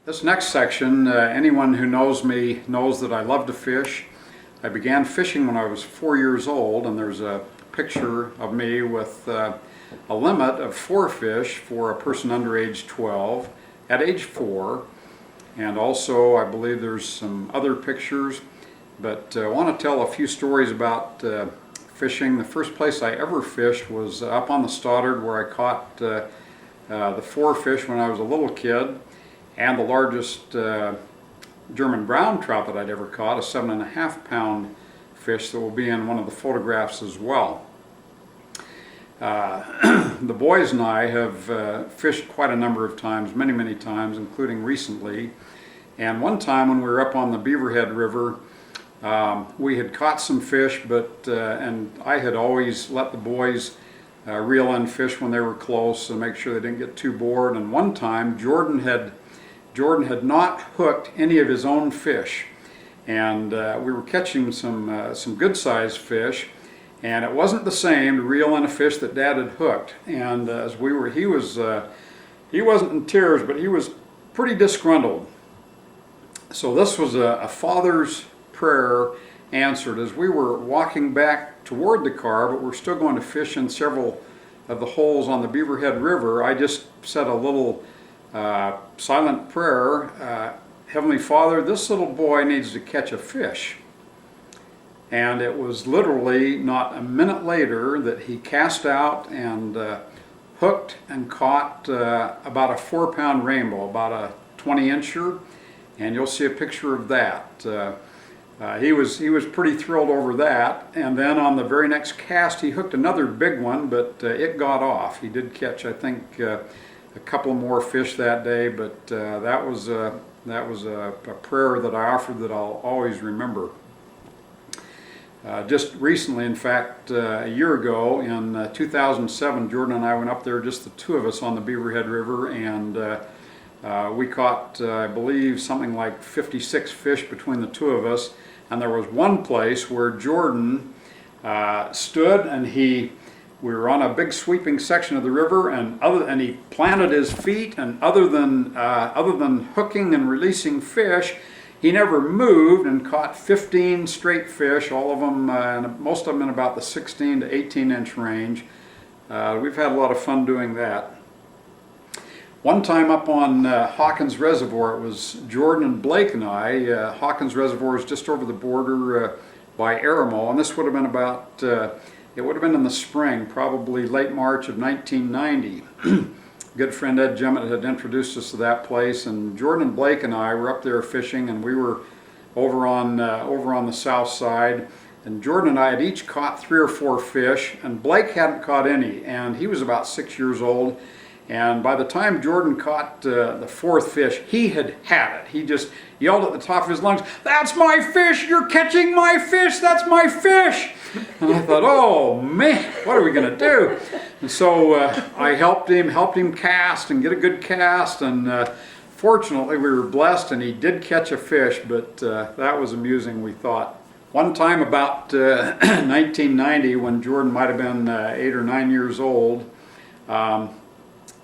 This next section, anyone who knows me knows that I love to fish. I began fishing when I was 4 years old, and there's a picture of me with a limit of 4 fish for a person under age 12 at age 4. And also I believe there's some other pictures, but I want to tell a few stories about fishing. The first place I ever fished was up on the Stoddard, where I caught the 4 fish when I was a little kid, and the largest German brown trout that I'd ever caught, a 7.5 pound fish that will be in one of the photographs as well. The boys and I have fished quite a number of times, many times, including recently. And one time when we were up on the Beaverhead River, we had caught some fish, and I had always let the boys reel in fish when they were close and make sure they didn't get too bored. And one time Jordan had not hooked any of his own fish, and we were catching some good sized fish, and it wasn't the same to reel in a fish that Dad had hooked. And as we were, he wasn't in tears, but he was pretty disgruntled. So this was a father's prayer answered. As we were walking back toward the car, but we're still going to fish in several of the holes on the Beaverhead River, I just said a little silent prayer. Heavenly Father, this little boy needs to catch a fish. And it was literally not a minute later that he cast out and hooked and caught about a 4-pound rainbow, about a 20-incher, and you'll see a picture of that. He was pretty thrilled over that. And then on the very next cast he hooked another big one, but it got off. He did catch, I think, a couple more fish that day, but that was a prayer that I offered that I'll always remember. Just recently, in fact, a year ago in 2007, Jordan and I went up there, just the two of us on the Beaverhead River, and we caught, I believe, something like 56 fish between the two of us. And there was one place where Jordan stood, and we were on a big sweeping section of the river, and he planted his feet, and other than hooking and releasing fish, he never moved, and caught 15 straight fish, all of them, and most of them in about the 16 to 18-inch range. We've had a lot of fun doing that. One time up on Hawkins Reservoir, it was Jordan and Blake and I. Hawkins Reservoir is just over the border by Aramo, and this would have been about, it would have been in the spring, probably late March of 1990. Good friend Ed Jemmett had introduced us to that place, and Jordan and Blake and I were up there fishing, and we were over on the south side, and Jordan and I had each caught 3 or 4 fish, and Blake hadn't caught any, and he was about 6 years old. And by the time Jordan caught the 4th fish, he had it. He just yelled at the top of his lungs, "That's my fish! You're catching my fish! That's my fish!" And I thought, oh man, what are we going to do? And so I helped him cast and get a good cast, and fortunately we were blessed and he did catch a fish, but that was amusing, we thought. One time about 1990, when Jordan might have been 8 or 9 years old,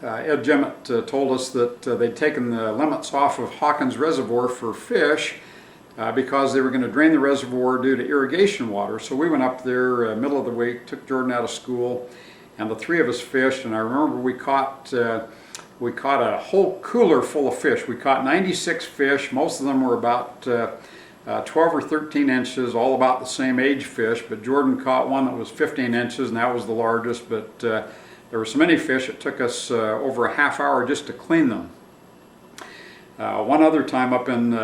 Ed Jemmett told us that they'd taken the limits off of Hawkins Reservoir for fish because they were going to drain the reservoir due to irrigation water. So we went up there middle of the week, took Jordan out of school, and the 3 of us fished. And I remember we caught a whole cooler full of fish. We caught 96 fish. Most of them were about 12 or 13 inches, all about the same age fish. But Jordan caught one that was 15 inches, and that was the largest. But there were so many fish, it took us over a half hour just to clean them. One other time up in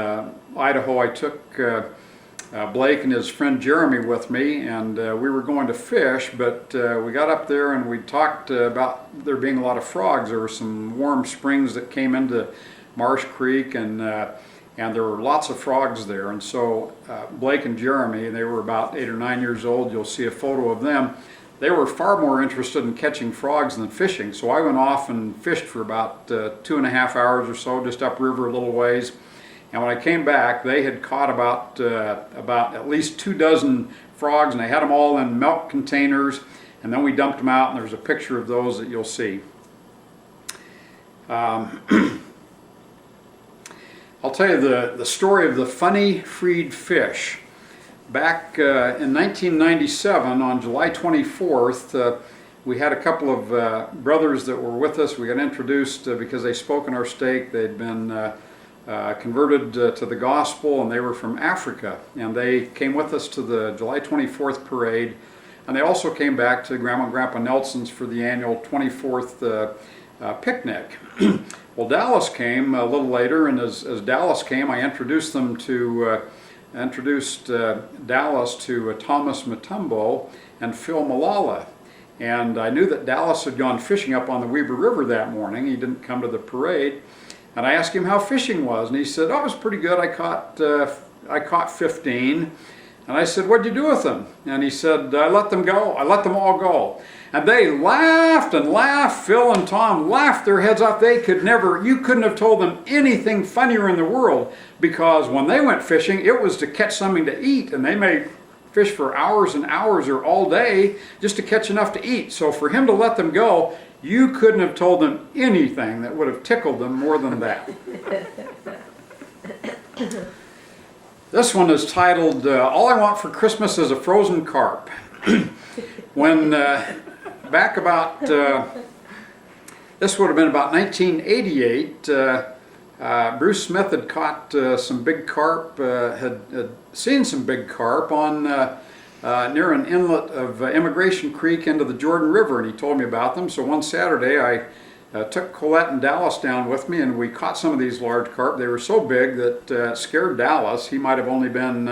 Idaho, I took Blake and his friend Jeremy with me, and we were going to fish, but we got up there and we talked about there being a lot of frogs. There were some warm springs that came into Marsh Creek, and there were lots of frogs there. And so Blake and Jeremy, they were about 8 or 9 years old, you'll see a photo of them. They were far more interested in catching frogs than fishing, so I went off and fished for about 2.5 hours or so, just upriver a little ways. And when I came back, they had caught about at least 2 dozen frogs, and they had them all in milk containers, and then we dumped them out, and there's a picture of those that you'll see. I'll tell you the story of the funny freed fish. Back in 1997, on July 24th, we had a couple of brothers that were with us. We got introduced because they spoke in our stake. They'd been converted to the gospel, and they were from Africa. And they came with us to the July 24th parade. And they also came back to Grandma and Grandpa Nelson's for the annual 24th picnic. Well, Dallas came a little later, and as Dallas came, I introduced them to Dallas to Thomas Matumbo and Phil Malala. And I knew that Dallas had gone fishing up on the Weber River that morning. He didn't come to the parade. And I asked him how fishing was, and he said, "Oh, it was pretty good. I caught 15. And I said, "What'd you do with them?" And he said, "I let them go. I let them all go." And they laughed and laughed. Phil and Tom laughed their heads off. You couldn't have told them anything funnier in the world, because when they went fishing, it was to catch something to eat, and they may fish for hours and hours or all day just to catch enough to eat. So for him to let them go, you couldn't have told them anything that would have tickled them more than that. This one is titled, All I Want for Christmas is a Frozen Carp. When back about, this would have been about 1988, Bruce Smith had caught some big carp, had seen some big carp on near an inlet of Immigration Creek into the Jordan River, and he told me about them. So one Saturday I took Colette and Dallas down with me, and we caught some of these large carp. They were so big that it scared Dallas. He might have only been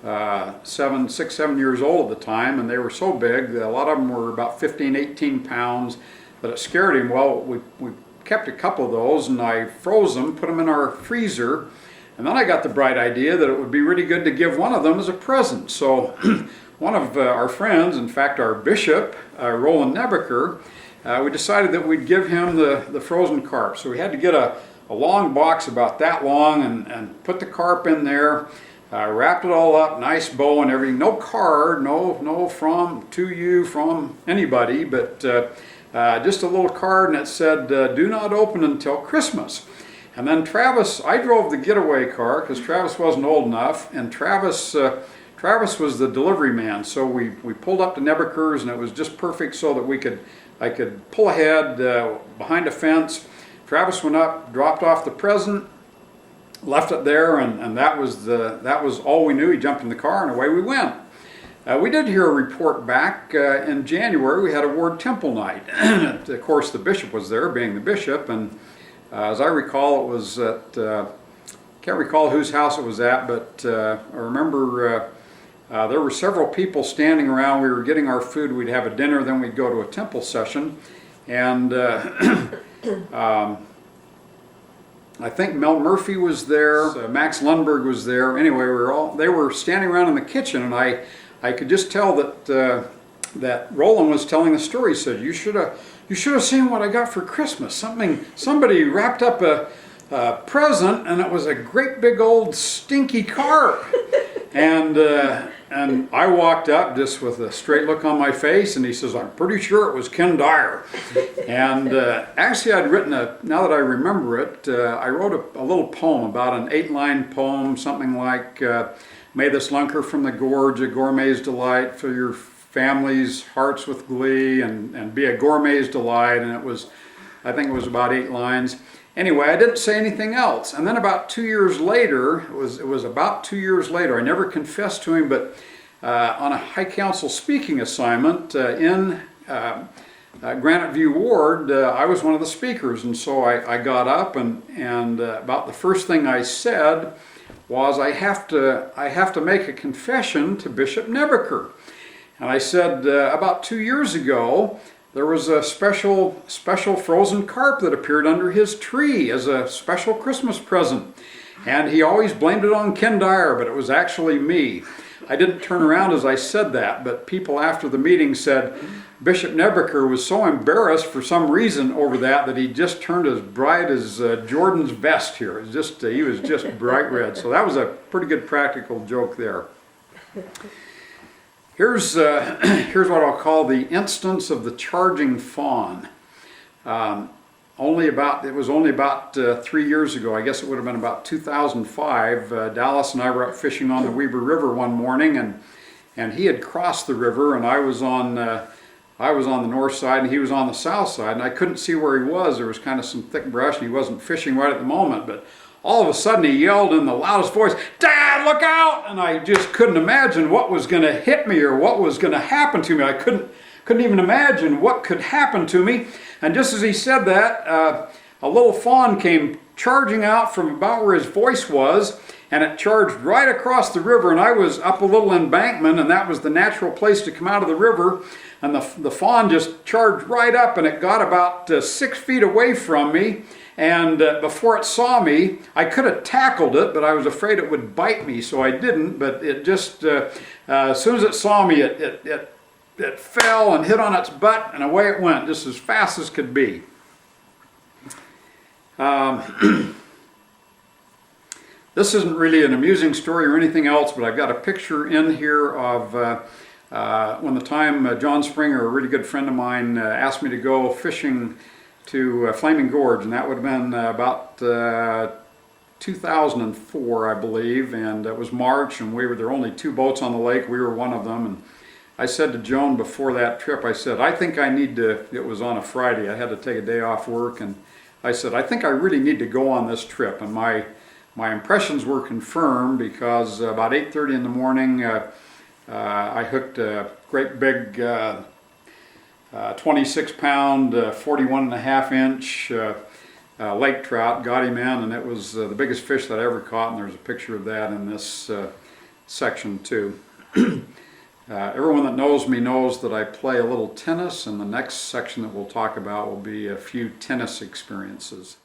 6, 7 years old at the time, and they were so big, a lot of them were about 15, 18 pounds, that it scared him. Well, we kept a couple of those, and I froze them, put them in our freezer, and then I got the bright idea that it would be really good to give one of them as a present. So one of our friends, in fact our bishop, Roland Nebeker, we decided that we'd give him the frozen carp. So we had to get a long box about that long and put the carp in there. Wrapped it all up, nice bow and everything. No card, no from, to you, from anybody, but just a little card, and it said, "Do not open until Christmas." And then Travis, I drove the getaway car because Travis wasn't old enough, and Travis was the delivery man. So we pulled up to Nebeker's, and it was just perfect so that I could pull ahead behind a fence. Travis went up, dropped off the present, left it there, and that was all we knew. He jumped in the car and away we went. We did hear a report back in January. We had a Ward Temple night. Of course, the bishop was there, being the bishop, and as I recall, it was at, can't recall whose house it was at, but I remember there were several people standing around. We were getting our food. We'd have a dinner, then we'd go to a temple session, and I think Mel Murphy was there, Max Lundberg was there. Anyway, they were standing around in the kitchen, and I could just tell that Roland was telling the story. He said, you should have seen what I got for Christmas. Somebody wrapped up a present, and it was a great big old stinky carp. And I walked up just with a straight look on my face, and he says, "I'm pretty sure it was Ken Dyer." And actually I'd written now that I remember it, I wrote a little poem, about an 8-line poem, something like, "May this lunker from the gorge, a gourmet's delight, fill your family's hearts with glee, and be a gourmet's delight." And I think it was about 8 lines. Anyway, I didn't say anything else. And then about 2 years later, it was about 2 years later, I never confessed to him, but on a High Council speaking assignment in Granite View Ward, I was one of the speakers. And so I got up, and about the first thing I said was, I have to make a confession to Bishop Nebeker. And I said, about 2 years ago, there was a special frozen carp that appeared under his tree as a special Christmas present. And he always blamed it on Ken Dyer, but it was actually me. I didn't turn around as I said that, but people after the meeting said Bishop Nebeker was so embarrassed for some reason over that he just turned as bright as Jordan's vest here. It was just, he was just bright red. So that was a pretty good practical joke there. Here's what I'll call the instance of the charging fawn. it was only about 3 years ago. I guess it would have been about 2005. Dallas and I were up fishing on the Weber River one morning, and he had crossed the river, and I was on the north side and he was on the south side, and I couldn't see where he was. There was kind of some thick brush and he wasn't fishing right at the moment, but all of a sudden he yelled in the loudest voice, "Dad, look out!" And I just couldn't imagine what was going to hit me or what was going to happen to me. I couldn't even imagine what could happen to me. And just as he said that, a little fawn came charging out from about where his voice was, and it charged right across the river, and I was up a little embankment, and that was the natural place to come out of the river, and the fawn just charged right up, and it got about 6 feet away from me, and before it saw me, I could have tackled it, but I was afraid it would bite me, so I didn't. But it just, as soon as it saw me, it fell and hit on its butt, and away it went, just as fast as could be. This isn't really an amusing story or anything else, but I've got a picture in here of when the time John Springer, a really good friend of mine, asked me to go fishing to Flaming Gorge, and that would have been about 2004, I believe, and it was March, and there were only 2 boats on the lake. We were one of them, and I said to Joan before that trip, I said, I think I need to, it was on a Friday, I had to take a day off work, and I said, I think I really need to go on this trip. And my impressions were confirmed, because about 8:30 in the morning, I hooked a great big 26-pound, 41.5-inch lake trout, got him in, and it was the biggest fish that I ever caught, and there's a picture of that in this section too. Everyone that knows me knows that I play a little tennis, and the next section that we'll talk about will be a few tennis experiences.